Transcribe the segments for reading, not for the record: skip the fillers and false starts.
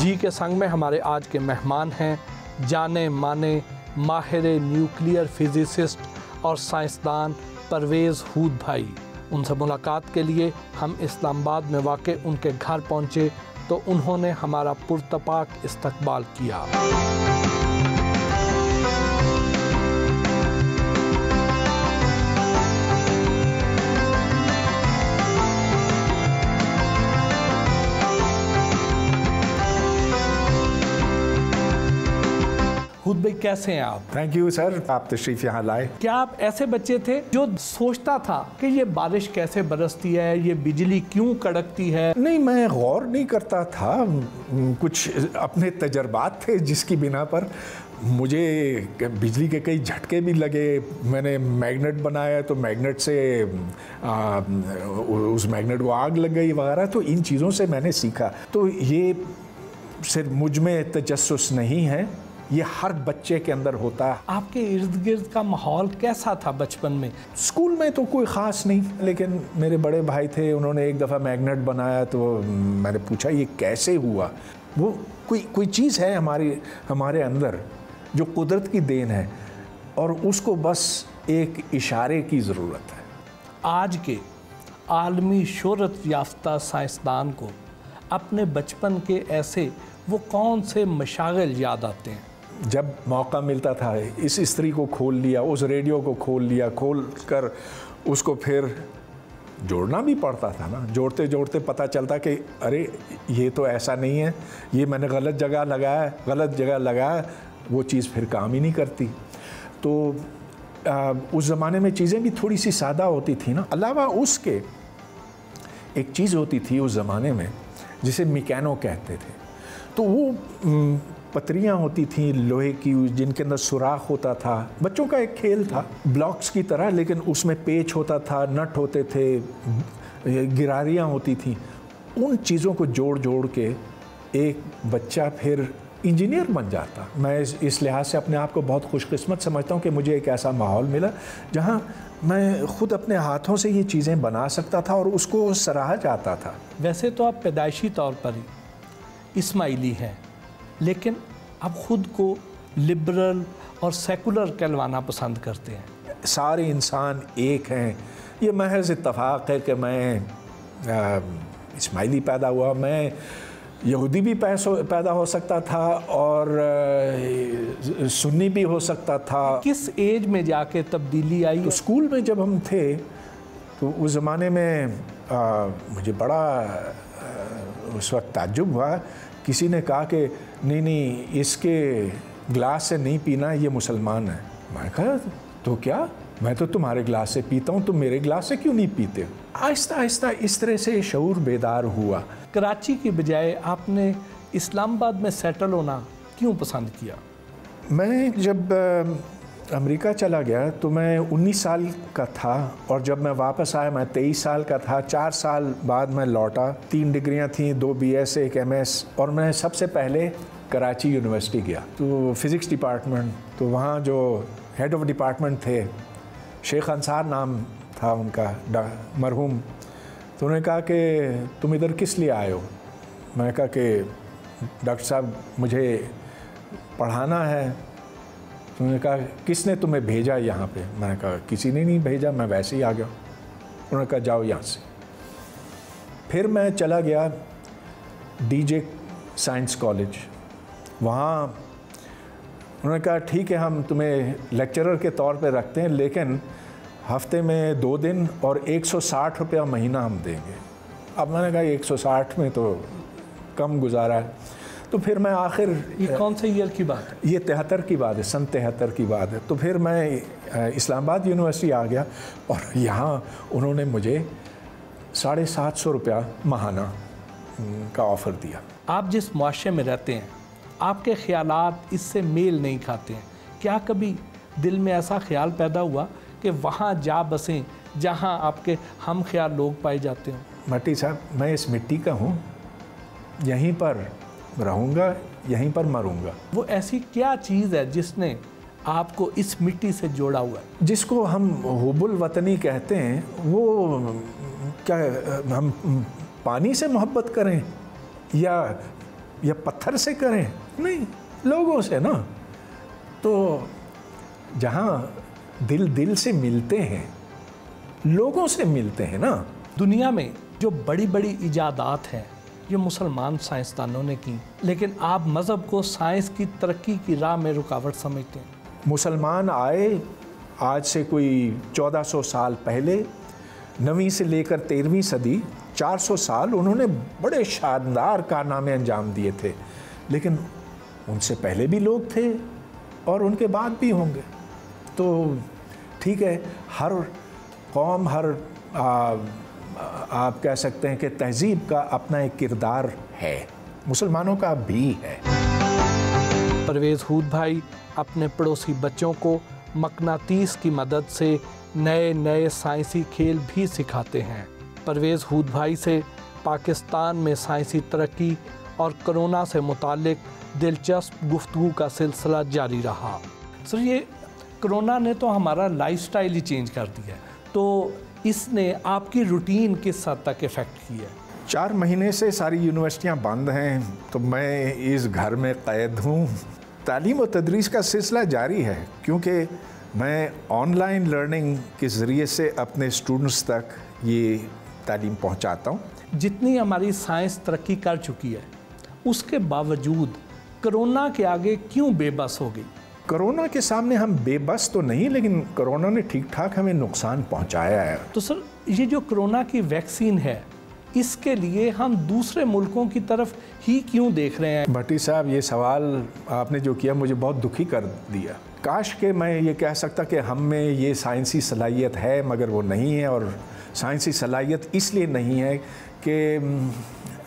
जी के संग में हमारे आज के मेहमान हैं जाने माने माहिर न्यूक्लियर फिजिसिस्ट और साइंसदान परवेज़ हूद भाई। उनसे मुलाकात के लिए हम इस्लामाबाद में वाक़ उनके घर पहुँचे तो उन्होंने हमारा पुरतपाक इस्तकबाल किया। हूद भाई कैसे हैं आप? थैंक यू सर, आप तशरीफ़ यहाँ लाए। क्या आप ऐसे बच्चे थे जो सोचता था कि ये बारिश कैसे बरसती है, ये बिजली क्यों कड़कती है? नहीं, मैं गौर नहीं करता था। कुछ अपने तजर्बात थे जिसकी बिना पर मुझे बिजली के कई झटके भी लगे। मैंने मैग्नेट बनाया तो मैग्नेट से उस मैग्नेट को आग लग गई वगैरह, तो इन चीज़ों से मैंने सीखा। तो ये सिर्फ मुझ में तजस्सुस नहीं है, ये हर बच्चे के अंदर होता है। आपके इर्द गिर्द का माहौल कैसा था बचपन में? स्कूल में तो कोई ख़ास नहीं, लेकिन मेरे बड़े भाई थे, उन्होंने एक दफ़ा मैग्नेट बनाया तो मैंने पूछा ये कैसे हुआ। वो कोई चीज़ है हमारे अंदर जो कुदरत की देन है और उसको बस एक इशारे की ज़रूरत है। आज के आलमी शोहरत याफ्ता साइंसदान को अपने बचपन के ऐसे वो कौन से मशागिल याद आते हैं? जब मौका मिलता था इस इस्त्री को खोल लिया, उस रेडियो को खोल लिया, खोल कर उसको फिर जोड़ना भी पड़ता था ना। जोड़ते जोड़ते पता चलता कि अरे ये तो ऐसा नहीं है, ये मैंने गलत जगह लगाया, वो चीज़ फिर काम ही नहीं करती। तो उस ज़माने में चीज़ें भी थोड़ी सी सादा होती थी ना। अलावा उसके एक चीज़ होती थी उस ज़माने में जिसे मिकैनो कहते थे। तो वो पतरियाँ होती थी लोहे की जिनके अंदर सुराख होता था। बच्चों का एक खेल था ब्लॉक्स की तरह, लेकिन उसमें पेच होता था, नट होते थे, गिरारियाँ होती थी। उन चीज़ों को जोड़ जोड़ के एक बच्चा फिर इंजीनियर बन जाता। मैं इस लिहाज से अपने आप को बहुत खुशकिस्मत समझता हूँ कि मुझे एक ऐसा माहौल मिला जहाँ मैं ख़ुद अपने हाथों से ये चीज़ें बना सकता था और उसको सराहा जाता था। वैसे तो आप पैदाइशी तौर पर ही इस्माइली हैं, लेकिन आप ख़ुद को लिबरल और सेकुलर कहलवाना पसंद करते हैं। सारे इंसान एक हैं, ये महज इत्तफाक है कि मैं इस्माइली पैदा हुआ। मैं यहूदी भी पैदा हो सकता था और सुन्नी भी हो सकता था। किस एज में जाके तब्दीली आई? तो स्कूल में जब हम थे तो उस ज़माने में मुझे बड़ा उस वक्त ताज्जुब हुआ। किसी ने कहा कि नहीं इसके गिलास से नहीं पीना, ये मुसलमान है। मैं कहा तो क्या, मैं तो तुम्हारे गिलास से पीता हूँ, तुम मेरे गिलास से क्यों नहीं पीते? आहिस्ता आहिस्ता इस तरह से शऊर बेदार हुआ। कराची की बजाय आपने इस्लामाबाद में सेटल होना क्यों पसंद किया? मैं जब अमेरिका चला गया तो मैं 19 साल का था और जब मैं वापस आया मैं 23 साल का था। 4 साल बाद मैं लौटा। 3 डिग्रियां थीं, 2 BS, 1 MS, और मैं सबसे पहले कराची यूनिवर्सिटी गया तो फ़िज़िक्स डिपार्टमेंट। तो वहाँ जो हेड ऑफ़ डिपार्टमेंट थे, शेख अंसार नाम था उनका, मरहूम, तो उन्होंने कहा कि तुम इधर किस लिए आए हो? मैंने कहा कि डॉक्टर साहब मुझे पढ़ाना है। तो उन्होंने कहा किसने तुम्हें भेजा यहाँ पे? मैंने कहा किसी ने नहीं भेजा, मैं वैसे ही आ गया। उन्होंने कहा जाओ यहाँ से। फिर मैं चला गया DJ साइंस कॉलेज। वहाँ उन्होंने कहा ठीक है हम तुम्हें लेक्चरर के तौर पे रखते हैं, लेकिन हफ्ते में 2 दिन और 160 रुपया महीना हम देंगे। अब मैंने कहा 160 में तो कम गुजारा है। तो फिर मैं आखिर, ये कौन से ईयर की बात है? ये 73 की बात है, सन 73 की बात है। तो फिर मैं इस्लामाबाद यूनिवर्सिटी आ गया और यहाँ उन्होंने मुझे 750 रुपया माहाना का ऑफ़र दिया। आप जिस मुआशरे में रहते हैं आपके ख़यालात इससे मेल नहीं खाते हैं। क्या कभी दिल में ऐसा ख्याल पैदा हुआ कि वहाँ जा बसें जहाँ आपके हम ख्याल लोग पाए जाते हों? मट्टी साहब, मैं इस मिट्टी का हूँ, यहीं पर रहूँगा, यहीं पर मरूँगा। वो ऐसी क्या चीज़ है जिसने आपको इस मिट्टी से जोड़ा हुआ है? जिसको हम हुब्बुल वतनी कहते हैं, वो क्या हम पानी से मोहब्बत करें या या पत्थर से करें? नहीं, लोगों से ना। तो जहाँ दिल दिल से मिलते हैं, लोगों से मिलते हैं ना। दुनिया में जो बड़ी बड़ी इजादात हैं ये मुसलमान साइंसदानों ने की, लेकिन आप मज़हब को साइंस की तरक्की की राह में रुकावट समझते हैं। मुसलमान आए आज से कोई 1400 साल पहले, 9वीं से लेकर 13वीं सदी, 400 साल उन्होंने बड़े शानदार कारनामे अंजाम दिए थे, लेकिन उनसे पहले भी लोग थे और उनके बाद भी होंगे। तो ठीक है, हर कौम, हर आप कह सकते हैं कि तहजीब का अपना एक किरदार है, मुसलमानों का भी है। परवेज़ हूद भाई अपने पड़ोसी बच्चों को मकनातीस की मदद से नए नए साइंसी खेल भी सिखाते हैं। परवेज़ हूद भाई से पाकिस्तान में साइंसी तरक्की और कोरोना से मुतालिक दिलचस्प गुफ्तगू का सिलसिला जारी रहा। सर, ये कोरोना ने तो हमारा लाइफस्टाइल ही चेंज कर दिया है, तो इसने आपकी रूटीन किस हद तक इफ़ेक्ट की है? 4 महीने से सारी यूनिवर्सिटियां बंद हैं, तो मैं इस घर में कैद हूँ। तालीम और तदरीस का सिलसिला जारी है, क्योंकि मैं ऑनलाइन लर्निंग के ज़रिए से अपने स्टूडेंट्स तक ये तालीम पहुँचाता हूँ। जितनी हमारी साइंस तरक्की कर चुकी है, उसके बावजूद कोरोना के आगे क्यों बेबस हो गई? कोरोना के सामने हम बेबस तो नहीं, लेकिन कोरोना ने ठीक ठाक हमें नुकसान पहुंचाया है। तो सर, ये जो कोरोना की वैक्सीन है, इसके लिए हम दूसरे मुल्कों की तरफ ही क्यों देख रहे हैं? भट्टी साहब, ये सवाल आपने जो किया मुझे बहुत दुखी कर दिया। काश के मैं ये कह सकता कि हम में ये साइंसी सलाहियत है, मगर वो नहीं है। और साइंसी सलाहियत इसलिए नहीं है कि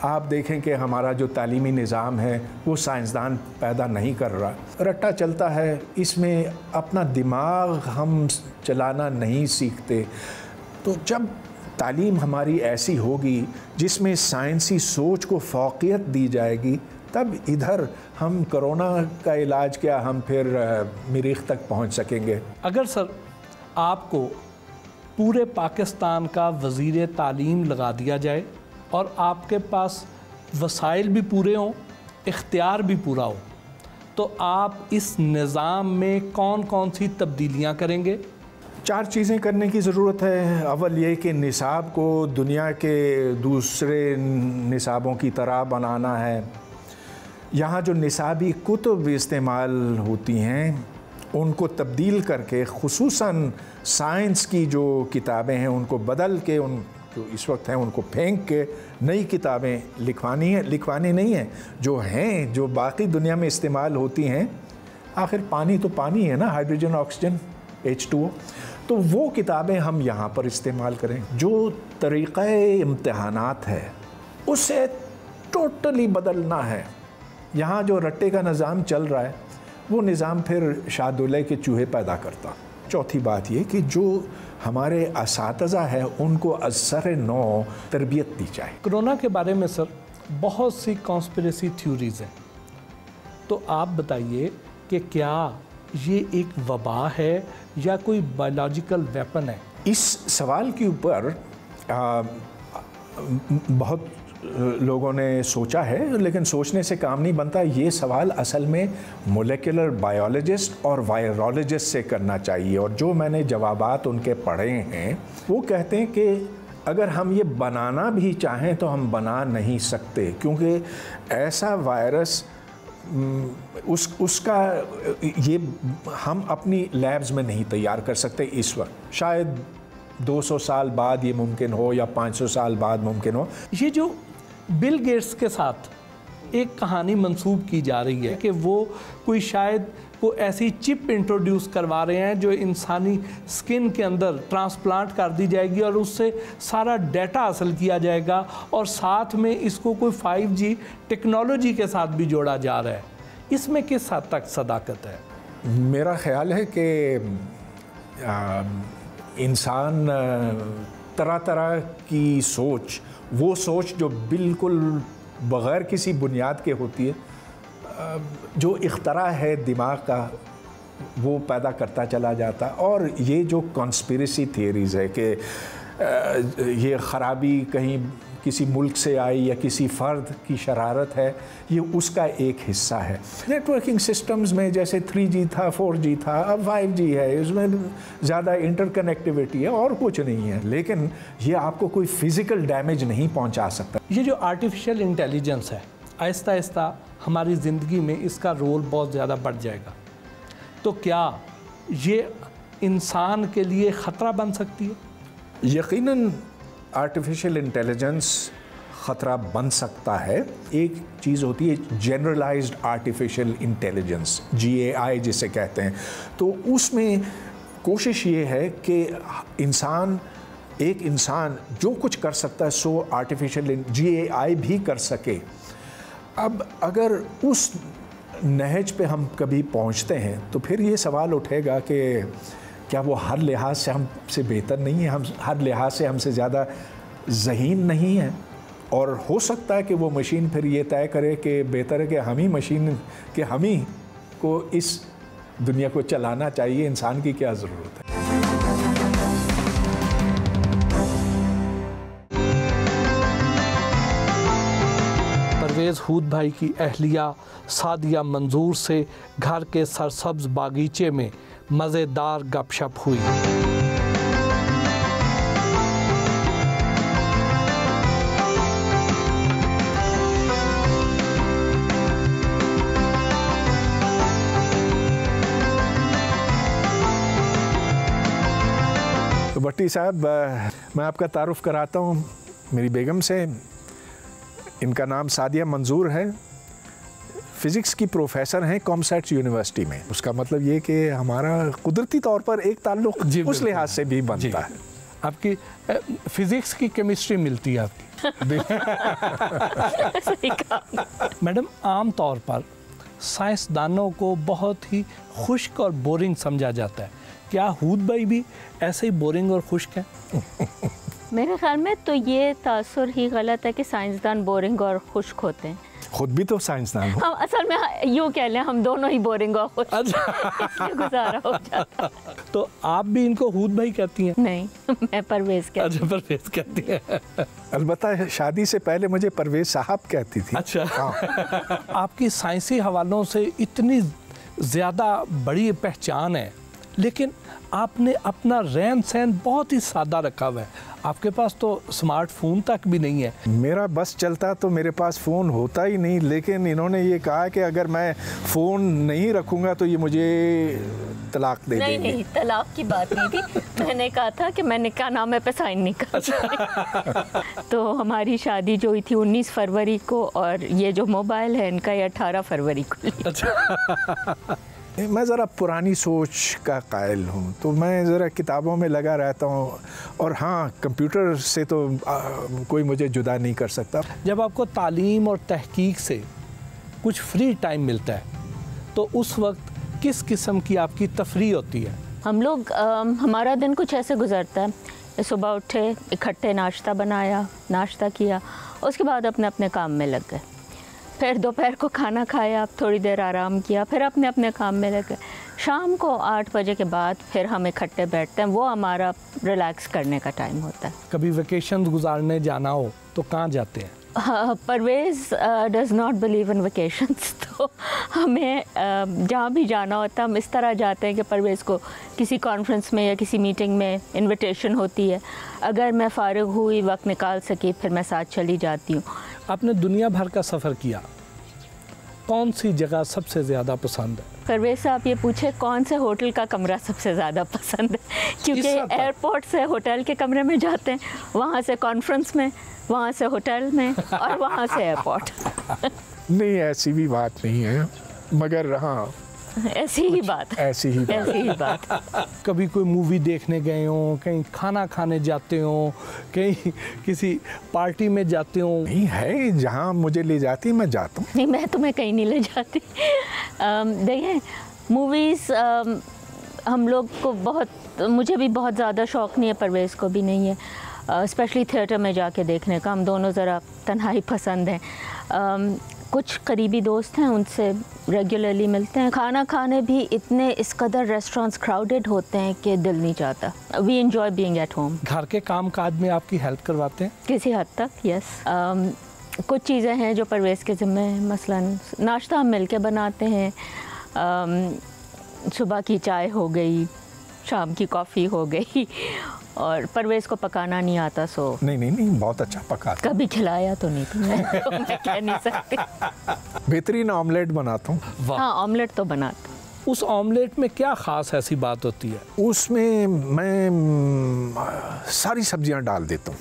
आप देखें कि हमारा जो तालीमी निज़ाम है वो साइंसदान पैदा नहीं कर रहा, रट्टा चलता है, इसमें अपना दिमाग हम चलाना नहीं सीखते। तो जब तालीम हमारी ऐसी होगी जिसमें साइंसी सोच को फ़ौक़ियत दी जाएगी, तब इधर हम कोरोना का इलाज क्या, हम फिर मरीख़ तक पहुंच सकेंगे। अगर सर आपको पूरे पाकिस्तान का वज़ीर तालीम लगा दिया जाए और आपके पास वसाइल भी पूरे हों, इख्तियार भी पूरा हो, तो आप इस निज़ाम में कौन कौन सी तब्दीलियाँ करेंगे? 4 चीज़ें करने की ज़रूरत है। अव्वल ये कि निसाब को दुनिया के दूसरे निसाबों की तरह बनाना है। यहाँ जो निसाबी कुतुब इस्तेमाल होती हैं उनको तब्दील करके, खुसूसन साइंस की जो किताबें हैं उनको बदल के, उन जो इस वक्त हैं उनको फेंक के नई किताबें लिखवानी नहीं है। जो हैं, जो बाकी दुनिया में इस्तेमाल होती हैं, आखिर पानी तो पानी है ना, हाइड्रोजन, ऑक्सीजन, H2O, तो वो किताबें हम यहाँ पर इस्तेमाल करें। जो तरीक़ा इम्तिहानात है उसे टोटली बदलना है। यहाँ जो रट्टे का निज़ाम चल रहा है वो निज़ाम फिर शाहदुल्ले के चूहे पैदा करता। चौथी बात ये कि जो हमारे असातिज़ा है उनको असर नौ तरबियत दी जाए। कोरोना के बारे में सर बहुत सी कॉन्स्पिरेसी थ्योरीज़ हैं, तो आप बताइए कि क्या ये एक वबा है या कोई बायोलॉजिकल वेपन है? इस सवाल के ऊपर बहुत लोगों ने सोचा है, लेकिन सोचने से काम नहीं बनता। ये सवाल असल में मोलेकुलर बायोलॉजिस्ट और वायरोलॉजिस्ट से करना चाहिए। और जो मैंने जवाबात उनके पढ़े हैं वो कहते हैं कि अगर हम ये बनाना भी चाहें तो हम बना नहीं सकते, क्योंकि ऐसा वायरस उसका ये हम अपनी लैब्स में नहीं तैयार कर सकते इस वक्त। शायद 200 साल बाद ये मुमकिन हो या 500 साल बाद मुमकिन हो। ये जो बिल गेट्स के साथ एक कहानी मंसूब की जा रही है कि वो कोई शायद को ऐसी चिप इंट्रोड्यूस करवा रहे हैं जो इंसानी स्किन के अंदर ट्रांसप्लांट कर दी जाएगी और उससे सारा डाटा हासिल किया जाएगा, और साथ में इसको कोई 5G टेक्नोलॉजी के साथ भी जोड़ा जा रहा है। इसमें किस हद तक सदाकत है? मेरा ख्याल है कि इंसान तरह तरह की सोच, वो सोच जो बिल्कुल बग़ैर किसी बुनियाद के होती है, जो इख्तरा है दिमाग का, वो पैदा करता चला जाता। और ये जो कॉन्स्पिरेसी थियरीज़ है कि ये ख़राबी कहीं किसी मुल्क से आई या किसी फ़र्द की शरारत है, ये उसका एक हिस्सा है। नेटवर्किंग सिस्टम्स में जैसे 3G था, 4G था, अब 5G है, इसमें ज़्यादा इंटरकनेक्टिविटी है और कुछ नहीं है, लेकिन ये आपको कोई फिज़िकल डैमेज नहीं पहुंचा सकता। ये जो आर्टिफिशियल इंटेलिजेंस है, आहिस्ता आहिस्ता हमारी ज़िंदगी में इसका रोल बहुत ज़्यादा बढ़ जाएगा, तो क्या ये इंसान के लिए ख़तरा बन सकती है? यकीनन आर्टिफिशियल इंटेलिजेंस ख़तरा बन सकता है। एक चीज़ होती है जनरलाइज्ड आर्टिफिशियल इंटेलिजेंस, GAI जिसे कहते हैं, तो उसमें कोशिश ये है कि एक इंसान जो कुछ कर सकता है सो आर्टिफिशियल GAI भी कर सके। अब अगर उस नहज पे हम कभी पहुंचते हैं तो फिर ये सवाल उठेगा कि क्या वो हर लिहाज से हमसे बेहतर नहीं है, हम हर लिहाज से हमसे ज़्यादा ज़हीन नहीं है, और हो सकता है कि वो मशीन फिर ये तय करे कि बेहतर है कि हम ही को इस दुनिया को चलाना चाहिए, इंसान की क्या ज़रूरत है। परवेज़ हूद भाई की अहलिया सादिया मंजूर से घर के सरसब्ज बागीचे में मज़ेदार गपशप हुई। तो भट्टी साहब, मैं आपका तारुफ़ कराता हूँ मेरी बेगम से। इनका नाम सादिया मंजूर है, फ़िज़िक्स की प्रोफेसर हैं कॉमसेट्स यूनिवर्सिटी में। उसका मतलब ये कि हमारा कुदरती तौर पर एक ताल्लुक़ उस लिहाज से भी बनता है। आपकी फ़िज़िक्स की केमिस्ट्री मिलती है आपकी। मैडम, आम तौर पर साइंसदानों को बहुत ही खुश्क और बोरिंग समझा जाता है, क्या हूद भाई भी ऐसे ही बोरिंग और खुश्क है? मेरे ख्याल में तो ये तासुर ही गलत है कि साइंसदान बोरिंग और खुश्क होते हैं। खुद भी तो साइंसदान हो। हम असल में यूँ कह लें, हम दोनों ही बोरिंग और खुश्क, इसलिए गुजारा हो जाता। तो आप भी इनको हूद भाई कहती हैं? नहीं, मैं परवेज़ कहती हूँ। अच्छा, परवेज़ कहती हैं। अलबत्ता शादी से पहले मुझे परवेज़ साहब कहती थी। अच्छा। आपकी साइंसी हवालों से इतनी ज़्यादा बड़ी पहचान है, लेकिन आपने अपना रहन सहन बहुत ही सादा रखा हुआ है। आपके पास तो स्मार्टफोन तक भी नहीं है। मेरा बस चलता तो मेरे पास फ़ोन होता ही नहीं, लेकिन इन्होंने ये कहा कि अगर मैं फ़ोन नहीं रखूँगा तो ये मुझे तलाक दे देंगे। नहीं, तलाक की बात नहीं थी। मैंने कहा था कि मैं निकाहनामे पे साइन नहीं कर। तो हमारी शादी जो हुई थी 19 फरवरी को, और ये जो मोबाइल है इनका ये 18 फरवरी को। अच्छा। मैं ज़रा पुरानी सोच का कायल हूँ, तो मैं ज़रा किताबों में लगा रहता हूँ, और हाँ, कंप्यूटर से तो कोई मुझे जुदा नहीं कर सकता। जब आपको तालीम और तहकीक से कुछ फ्री टाइम मिलता है तो उस वक्त किस किस्म की आपकी तफरीह होती है? हम लोग हमारा दिन कुछ ऐसे गुजरता है, सुबह उठे, इकट्ठे नाश्ता बनाया, नाश्ता किया, उसके बाद अपने अपने काम में लग गए, फिर दोपहर को खाना खाया, थोड़ी देर आराम किया, फिर अपने अपने काम में लग गए। शाम को 8 बजे के बाद फिर हम इकट्ठे बैठते हैं, वो हमारा रिलैक्स करने का टाइम होता है। कभी वेकेशन गुजारने जाना हो तो कहाँ जाते हैं? Parvez does not believe in vacations, तो हमें जहाँ भी जाना होता है हम इस तरह जाते हैं कि परवेज़ को किसी कॉन्फ्रेंस में या किसी मीटिंग में इनविटेशन होती है, अगर मैं फ़ारिग हुई, वक्त निकाल सकी, फिर मैं साथ चली जाती हूँ। आपने दुनिया भर का सफ़र किया, कौन सी जगह सबसे ज़्यादा पसंद है? परवेज़ साहब ये पूछे कौन से होटल का कमरा सबसे ज़्यादा पसंद है, क्योंकि एयरपोर्ट से होटल के कमरे में जाते हैं, वहाँ से कॉन्फ्रेंस में, वहाँ से होटल में, और वहाँ से एयरपोर्ट। नहीं, ऐसी भी बात नहीं है, मगर हाँ, ऐसी ही बात है। कभी कोई मूवी देखने गए हो, कहीं खाना खाने जाते हो, कहीं किसी पार्टी में जाते हो? नहीं है, जहाँ मुझे ले जाती मैं जाता हूँ। नहीं, मैं तुम्हें कहीं नहीं ले जाती। देखें, मूवीज़ हम लोग को बहुत, मुझे भी बहुत ज़्यादा शौक़ नहीं है, परवेज़ को भी नहीं है, स्पेशली थिएटर में जाके देखने का। हम दोनों ज़रा तन्हाई पसंद हैं। कुछ करीबी दोस्त हैं, उनसे रेगुलरली मिलते हैं। खाना खाने भी इतने इस कदर रेस्टोरेंट्स क्राउडेड होते हैं कि दिल नहीं चाहता। We enjoy being at home. घर के काम काज में आपकी हेल्प करवाते हैं? किसी हद तक, यस। कुछ चीज़ें हैं जो परवेज़ के ज़िम्मे हैं, मसलन नाश्ता हम मिल के बनाते हैं। सुबह की चाय हो गई, शाम की कॉफ़ी हो गई, और परवेज़ को पकाना नहीं आता, सो नहीं बहुत अच्छा पका। कभी खिलाया तो नहीं तुमने, तो मैं कह नहीं सकती। बेहतरीन ऑमलेट बनाता हूँ। हाँ, ऑमलेट तो बनाता हूँ। उस ऑमलेट में क्या ख़ास ऐसी बात होती है? उसमें मैं सारी सब्जियां डाल देता हूँ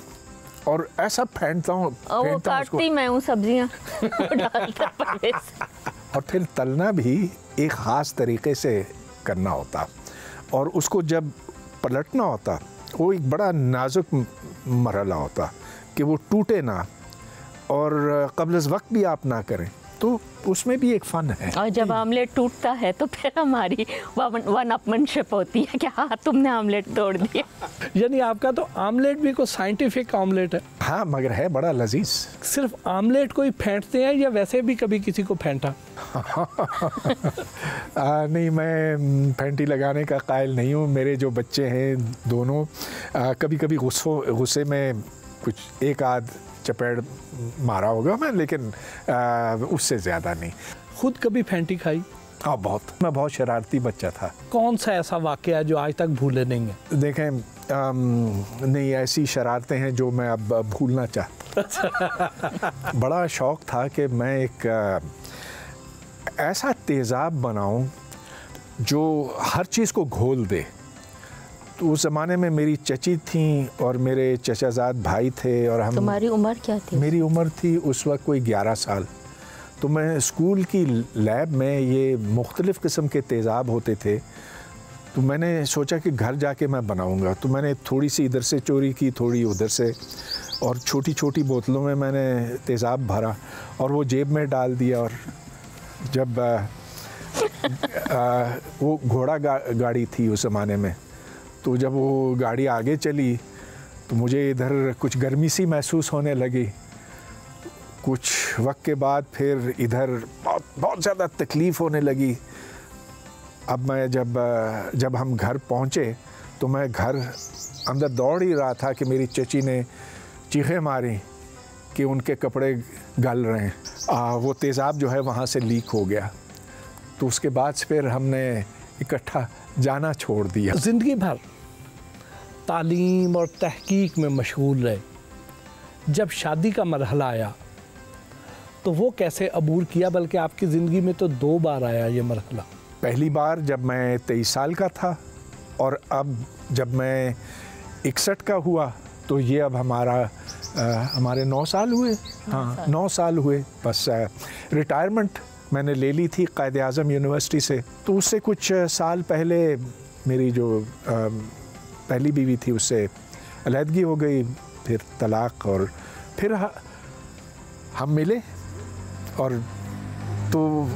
और ऐसा फेंटता हूँ, वो काटती मैं हूँ सब्जियाँ, डालता परवेज़। और फिर तलना भी एक ख़ास तरीके से करना होता, और उसको जब पलटना होता वो एक बड़ा नाजुक मरहला होता कि वो टूटे ना, और क़ब्ल वक्त भी आप ना करें, तो उसमें भी एक फ़न है। और जब आमलेट टूटता है तो फिर हमारी वन अपमनशिप होती है कि हाँ तुमने आमलेट तोड़ दिया। यानी आपका तो आमलेट भी कोई साइंटिफिक आमलेट है? हाँ, मगर है बड़ा लजीज। सिर्फ आमलेट को ही फेंटते हैं या वैसे भी कभी किसी को फेंटा? नहीं, मैं फेंटी लगाने का कायल नहीं हूँ। मेरे जो बच्चे हैं दोनों, कभी कभी गुस्से में कुछ एक आध चपेड़ मारा होगा मैं, लेकिन उससे ज़्यादा नहीं। खुद कभी फेंटी खाई? हाँ, बहुत। मैं बहुत शरारती बच्चा था। कौन सा ऐसा वाक़या जो आज तक भूले नहीं है? देखें, नहीं, ऐसी शरारतें हैं जो मैं अब भूलना चाहता। बड़ा शौक़ था कि मैं एक ऐसा तेज़ाब बनाऊं जो हर चीज़ को घोल दे। तो उस ज़माने में मेरी चची थी और मेरे चचाजाद भाई थे, और हम। तुम्हारी उम्र क्या थी? मेरी उम्र थी उस वक्त कोई 11 साल। तो मैं स्कूल की लैब में, ये मुख्तलिफ़ किस्म के तेज़ाब होते थे, तो मैंने सोचा कि घर जाके मैं बनाऊंगा। तो मैंने थोड़ी सी इधर से चोरी की, थोड़ी उधर से, और छोटी छोटी बोतलों में मैंने तेज़ाब भरा और वो जेब में डाल दिया। और जब वो घोड़ा गाड़ी थी उस ज़माने में, तो जब वो गाड़ी आगे चली तो मुझे इधर कुछ गर्मी सी महसूस होने लगी। कुछ वक्त के बाद फिर इधर बहुत ज़्यादा तकलीफ़ होने लगी। अब मैं जब हम घर पहुँचे तो मैं घर अंदर दौड़ ही रहा था कि मेरी चची ने चीखें मारी कि उनके कपड़े गल रहे हैं। वो तेज़ाब जो है वहाँ से लीक हो गया। तो उसके बाद फिर हमने इकट्ठा जाना छोड़ दिया। ज़िंदगी भर तालीम और तहकीक में मशगूल रहे। जब शादी का मरहला आया तो वो कैसे अबूर किया? बल्कि आपकी ज़िंदगी में तो 2 बार आया ये मरहला। पहली बार जब मैं 23 साल का था, और अब जब मैं 61 का हुआ, तो ये अब हमारे 9 साल हुए। हाँ, 9 साल हुए। बस रिटायरमेंट मैंने ले ली थी कायद-ए-आज़म यूनिवर्सिटी से। तो उससे कुछ साल पहले मेरी जो पहली बीवी थी उससे अलहदगी हो गई, फिर तलाक, और फिर हम मिले, और तो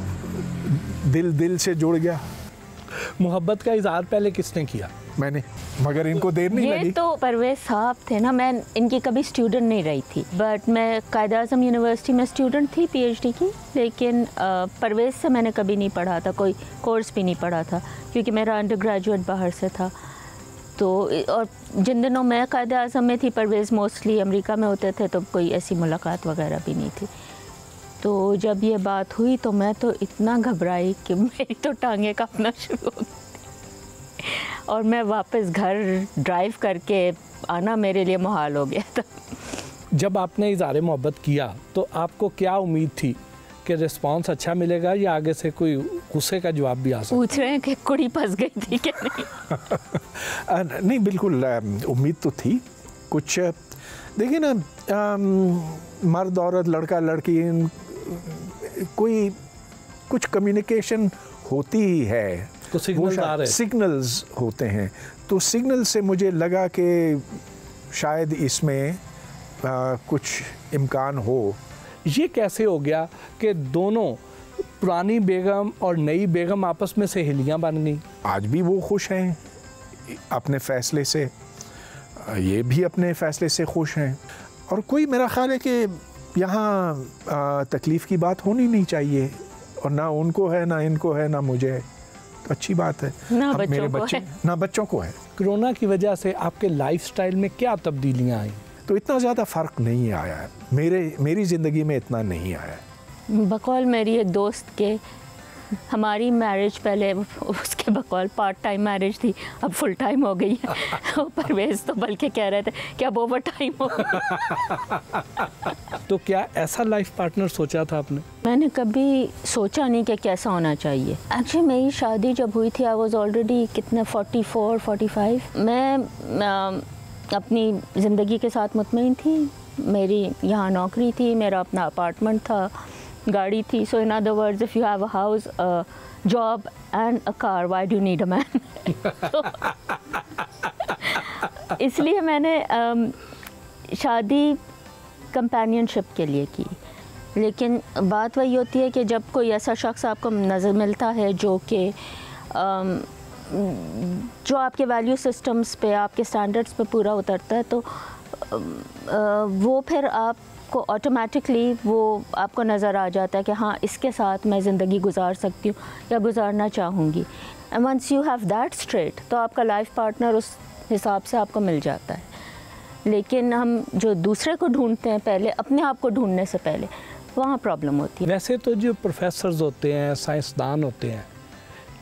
दिल से जुड़ गया। मोहब्बत का इजहार पहले किसने किया? मैंने, मगर इनको देर नहीं लगी। ये तो परवेज़ साहब थे ना, मैं इनकी कभी स्टूडेंट नहीं रही थी, बट मैं कायद-ए-आज़म यूनिवर्सिटी में स्टूडेंट थी पीएचडी की, लेकिन परवेज़ से मैंने कभी नहीं पढ़ा था, कोई कोर्स भी नहीं पढ़ा था, क्योंकि मेरा अंडर ग्रेजुएट बाहर से था। तो और जिन दिनों मैं कायद-ए-आज़म में थी, परवेज़ मोस्टली अमेरिका में होते थे, तो कोई ऐसी मुलाकात वगैरह भी नहीं थी। तो जब ये बात हुई तो मैं तो इतना घबराई कि मेरी तो टांगें कांपना शुरू हो गई, और मैं वापस घर ड्राइव करके आना मेरे लिए मुहाल हो गया था। जब आपने इज़हार मोहब्बत किया तो आपको क्या उम्मीद थी कि रिस्पांस अच्छा मिलेगा, या आगे से कोई गुस्से का जवाब भी आ सकता? पूछ रहे हैं कि कुड़ी फंस गई थी कि नहीं? नहीं, बिल्कुल उम्मीद तो थी। कुछ देखिए ना, मर्द औरत, लड़का लड़की, कुछ कम्युनिकेशन होती ही है, तो सिग्नल्स होते हैं। तो सिग्नल से मुझे लगा कि शायद इसमें कुछ इम्कान हो। ये कैसे हो गया कि दोनों पुरानी बेगम और नई बेगम आपस में सहेलियां बन गई? आज भी वो खुश हैं अपने फ़ैसले से, ये भी अपने फ़ैसले से खुश हैं, और कोई, मेरा ख़्याल है कि यहाँ तकलीफ़ की बात होनी नहीं चाहिए, और ना उनको है, ना इनको है, ना मुझे, तो अच्छी बात है। ना अब बच्चों मेरे को बच्चे, है। ना बच्चों को है। कोरोना की वजह से आपके लाइफस्टाइल में क्या तब्दीलियां आई? तो इतना ज़्यादा फ़र्क नहीं आया है, मेरी ज़िंदगी में इतना नहीं आया है। बकौल मेरी एक दोस्त के, हमारी मैरिज पहले उसके बकौल पार्ट टाइम मैरिज थी, अब फुल टाइम हो गई है। परवेज़ तो बल्कि कह रहे थे कि अब ओवर टाइम हो गई। तो क्या ऐसा लाइफ पार्टनर सोचा था आपने? मैंने कभी सोचा नहीं कि कैसा होना चाहिए। एक्चुअली मेरी शादी जब हुई थी, आई वॉज ऑलरेडी कितने 44-45। मैं अपनी ज़िंदगी के साथ मुतमईन थी। मेरी यहाँ नौकरी थी, मेरा अपना अपार्टमेंट था, गाड़ी थी। So in other words, if you have a house, a job and a car, why do you need a man? इसलिए मैंने शादी कंपेनियनशिप के लिए की। लेकिन बात वही होती है कि जब कोई ऐसा शख्स आपको नज़र मिलता है जो कि जो आपके वैल्यू सिस्टम्स पे, आपके स्टैंडर्ड्स पे पूरा उतरता है, तो वो फिर आपको ऑटोमेटिकली वो आपको नज़र आ जाता है कि हाँ, इसके साथ मैं ज़िंदगी गुजार सकती हूँ या गुजारना चाहूँगी। And once you have that straight, तो आपका लाइफ पार्टनर उस हिसाब से आपको मिल जाता है। लेकिन हम जो दूसरे को ढूंढते हैं पहले, अपने आप को ढूंढने से पहले, वहाँ प्रॉब्लम होती है। वैसे तो जो प्रोफेसर्स होते हैं, साइंसदान होते हैं,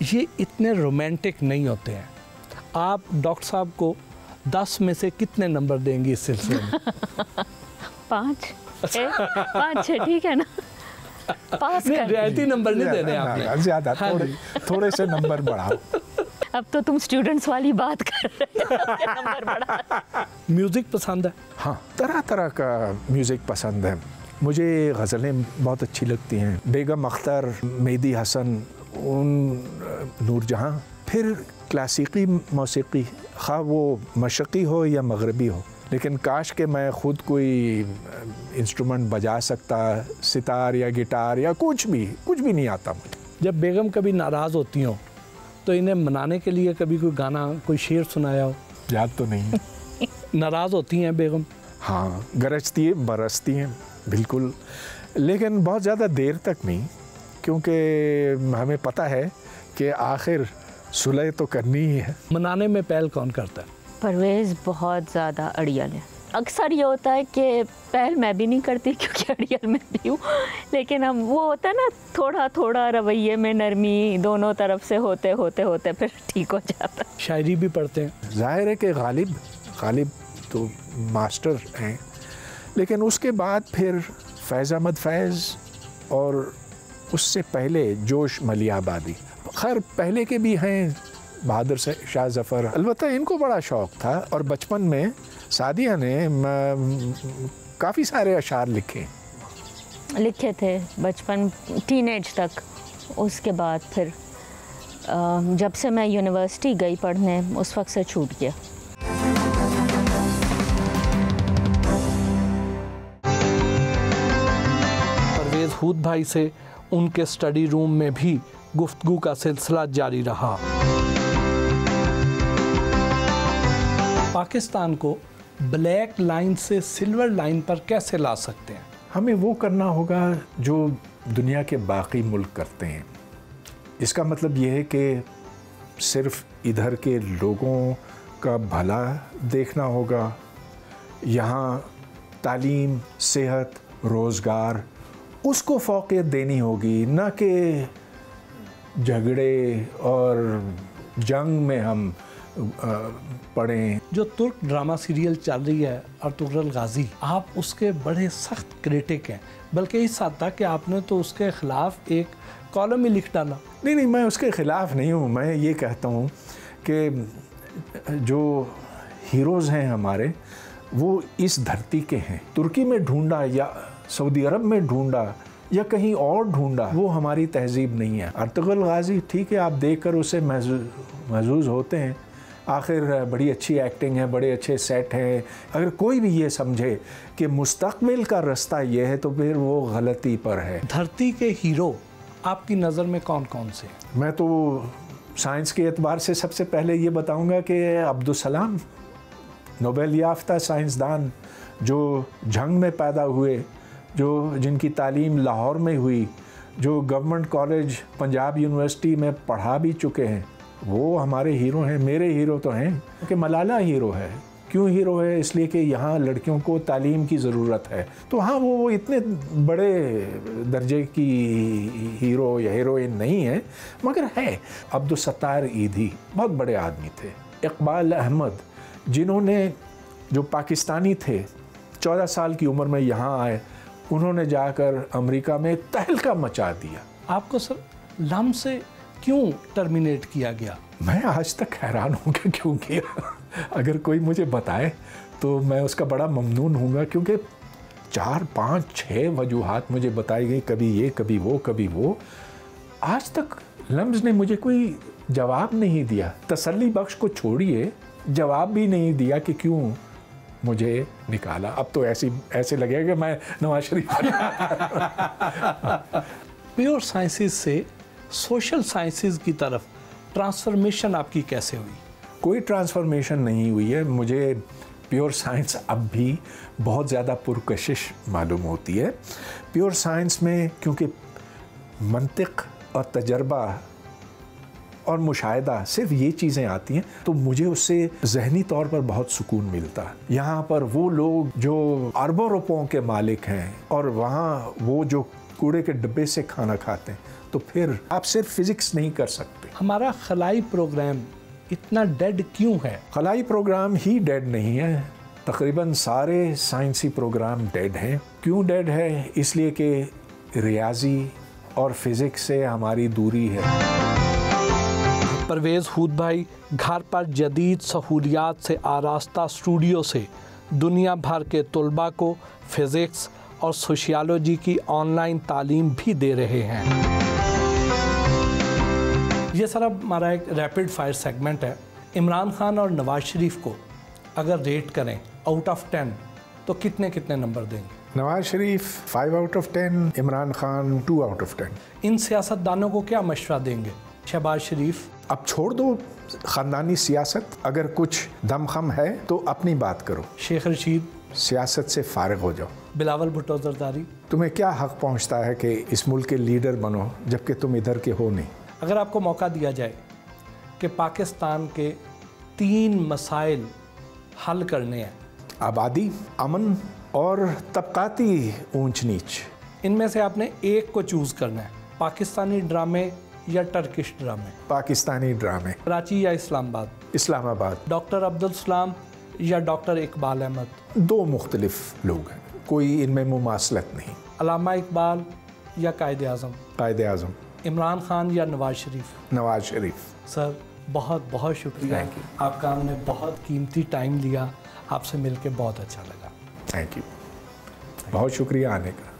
ये इतने रोमांटिक नहीं होते हैं। आप डॉक्टर साहब को 10 में से कितने नंबर देंगी इस सिलसिले में? 5 6, ठीक है ना? पास कर। रियायती नंबर नहीं देने आपने। ज़्यादा, थोड़े से नंबर बढ़ाओ। अब तो तुम स्टूडेंट्स वाली बात कर रहे हो। नंबर बढ़ा। म्यूज़िक पसंद है? हाँ, तरह तरह का म्यूज़िक पसंद है। मुझे गज़लें बहुत अच्छी लगती हैं, बेगम अख्तर, मेहदी हसन, नूरजहाँ। फिर क्लासिकी मौसीकी, खा वो मशरक़ी हो या मगरबी हो, लेकिन काश के मैं ख़ुद कोई इंस्ट्रूमेंट बजा सकता, सितार या गिटार या कुछ भी नहीं आता मुझे। जब बेगम कभी नाराज़ होती हो तो इन्हें मनाने के लिए कभी कोई गाना, कोई शेर सुनाया हो? याद तो नहीं। नाराज़ होती हैं बेगम? हाँ, गरजती है, बरसती हैं, बिल्कुल, लेकिन बहुत ज़्यादा देर तक नहीं, क्योंकि हमें पता है कि आखिर सुलह तो करनी ही है। मनाने में पहल कौन करता है? परवेज़ बहुत ज़्यादा अड़ियल है। अक्सर ये होता है कि पहल मैं भी नहीं करती क्योंकि अड़ियल मैं भी हूँ, लेकिन हम वो होता है ना, थोड़ा थोड़ा रवैये में नरमी दोनों तरफ से होते होते फिर ठीक हो जाता है। शायरी भी पढ़ते हैं? ज़ाहिर है कि गालिब तो मास्टर हैं, लेकिन उसके बाद फिर फैज़ अहमद फैज़, और उससे पहले जोश मलियाबादी। खैर पहले के भी हैं, बहादुर शाह ज़फ़र, अलबत्ता इनको बड़ा शौक़ था। और बचपन में सादिया ने काफ़ी सारे अशार लिखे थे, बचपन, टीनेज तक। उसके बाद फिर जब से मैं यूनिवर्सिटी गई पढ़ने, उस वक्त से छूट गया। परवेज़ हूद भाई से उनके स्टडी रूम में भी गुफ्तगू का सिलसिला जारी रहा। पाकिस्तान को ब्लैक लाइन से सिल्वर लाइन पर कैसे ला सकते हैं? हमें वो करना होगा जो दुनिया के बाकी मुल्क करते हैं। इसका मतलब ये है कि सिर्फ इधर के लोगों का भला देखना होगा। यहाँ तालीम, सेहत, रोज़गार, उसको फ़ौक़ियत देनी होगी, ना कि झगड़े और जंग में हम पढ़ें। जो तुर्क ड्रामा सीरियल चल रही है अर्तुगरुल गाजी, आप उसके बड़े सख्त क्रिटिक हैं, बल्कि इस हद तक कि आपने तो उसके ख़िलाफ़ एक कॉलम ही लिख डाला। नहीं, मैं उसके ख़िलाफ़ नहीं हूँ। मैं ये कहता हूँ कि जो हीरोज़ हैं हमारे, वो इस धरती के हैं। तुर्की में ढूंढा या सऊदी अरब में ढूंढा या कहीं और ढूंढा, वो हमारी तहज़ीब नहीं है। अर्तुगरुल गाजी ठीक है, आप देखकर उसे महज़ूज़ होते हैं, आखिर बड़ी अच्छी एक्टिंग है, बड़े अच्छे सेट हैं। अगर कोई भी ये समझे कि मुस्तक़बिल का रास्ता ये है, तो फिर वो गलती पर है। धरती के हीरो आपकी नज़र में कौन कौन से? मैं तो साइंस के एतबार से सबसे पहले ये बताऊंगा कि अब्दुल सलाम, नोबेल याफ्ता साइंसदान, जो जंग में पैदा हुए, जिनकी तालीम लाहौर में हुई, जो गवर्नमेंट कॉलेज पंजाब यूनिवर्सिटी में पढ़ा भी चुके हैं, वो हमारे हीरो हैं। मेरे हीरो तो हैं कि मलाला हीरो है। क्यों हीरो है? इसलिए कि यहाँ लड़कियों को तालीम की ज़रूरत है। तो हाँ, वो इतने बड़े दर्जे की हीरो या हीरोइन नहीं है, मगर है। अब्दुल सत्तार ईदी बहुत बड़े आदमी थे। इकबाल अहमद, जिन्होंने, जो पाकिस्तानी थे, 14 साल की उम्र में यहाँ आए, उन्होंने जाकर अमेरिका में तहलका मचा दिया। आपको सर लम से क्यों टर्मिनेट किया गया? मैं आज तक हैरान हूँ कि क्यों किया। अगर कोई मुझे बताए तो मैं उसका बड़ा ममनून हूँगा, क्योंकि 4, 5, 6 वजूहात मुझे बताई गई, कभी ये, कभी वो, कभी वो। आज तक लम्ज़ ने मुझे कोई जवाब नहीं दिया। तसल्ली बख्श को छोड़िए, जवाब भी नहीं दिया कि क्यों मुझे निकाला। अब तो ऐसे लगेगा कि मैं नवाज शरीफ। प्योर साइंसेज से सोशल साइंसेज की तरफ ट्रांसफॉर्मेशन आपकी कैसे हुई? कोई ट्रांसफॉर्मेशन नहीं हुई है। मुझे प्योर साइंस अब भी बहुत ज़्यादा पुरकशिश मालूम होती है। प्योर साइंस में क्योंकि मंतिक और तजर्बा और मुशाहिदा, सिर्फ ये चीज़ें आती हैं, तो मुझे उससे ज़हनी तौर पर बहुत सुकून मिलता है। यहाँ पर वो लोग जो अरबों रुपयों के मालिक हैं और वहाँ वो जो कूड़े के डिब्बे से खाना खाते हैं, तो फिर आप सिर्फ फिज़िक्स नहीं कर सकते। हमारा खलाई प्रोग्राम इतना डेड क्यों है? खलाई प्रोग्राम ही डेड नहीं है, तकरीबन सारे साइंसी प्रोग्राम डेड हैं। क्यों डेड है? इसलिए कि रियाजी और फिज़िक्स से हमारी दूरी है। परवेज़ हूद भाई घर पर जदीद सहूलियात से आरास्ता स्टूडियो से दुनिया भर के तलबा को फ़िज़िक्स और सोशियोलॉजी की ऑनलाइन तालीम भी दे रहे हैं। ये सर अब हमारा एक रैपिड फायर सेगमेंट है। इमरान खान और नवाज शरीफ को अगर रेट करें आउट ऑफ 10 तो कितने नंबर देंगे? Nawaz Sharif 5 out of 10, Imran Khan 2 out of 10। इन सियासतदानों को क्या मशवरा देंगे? शहबाज शरीफ, अब छोड़ दो ख़ानदानी सियासत, अगर कुछ दमखम है तो अपनी बात करो। शेख रशीद, सियासत से फारिग हो जाओ। बिलावल भुट्टो जरदारी, तुम्हें क्या हक़ पहुंचता है कि इस मुल्क के लीडर बनो जबकि तुम इधर के हो नहीं? अगर आपको मौका दिया जाए कि पाकिस्तान के 3 मसाइल हल करने हैं, आबादी, अमन और तबकाती ऊंच नीच, इनमें से आपने एक को चूज़ करना है, पाकिस्तानी ड्रामे या टर्किश ड्रामे? पाकिस्तानी ड्रामे। कराची या इस्लामाबाद? इस्लामाबाद। डॉक्टर अब्दुल सलाम या डॉक्टर इकबाल अहमद? 2 मुख्तलिफ लोग हैं, कोई इनमें मुमासलत नहीं। अल्लामा इकबाल या कायद आज़म? कायद आज़म। इमरान खान या नवाज शरीफ? नवाज शरीफ। सर बहुत बहुत शुक्रिया, आपका हमने बहुत कीमती टाइम लिया, आपसे मिलके बहुत अच्छा लगा। थैंक यू, बहुत शुक्रिया आने का।